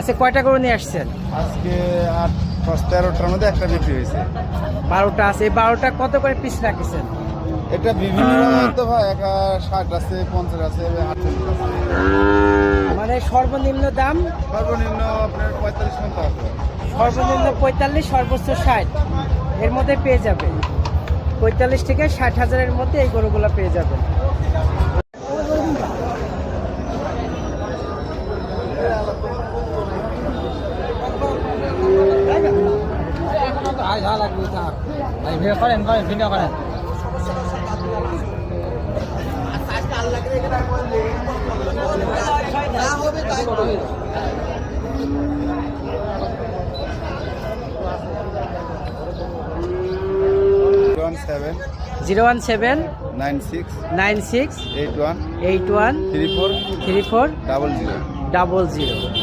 আচ্ছা, কয়টা গরু নিয়ে আসছেন? আজকে 8-13টার মধ্যে একটা বিক্রি হয়েছে। 12টা আছে। এই 12টা কত করে পিস রাখিছেন? এটা বিভিন্ন রকমের তো ভাই, 60 আছে, 50 আছে, 48 আছে। মানে সর্বনিম্ন দাম? সর্বনিম্ন আপনার 45-50 আছে। সর্বনিম্ন 45, সর্বোচ্চ 60 এর মধ্যে পেয়ে যাবে। 45 থেকে 60,000-এর মধ্যে এই গরুগুলো পেয়ে যাবেন। করেন 017 96 96 81 81 34 34 00। 00।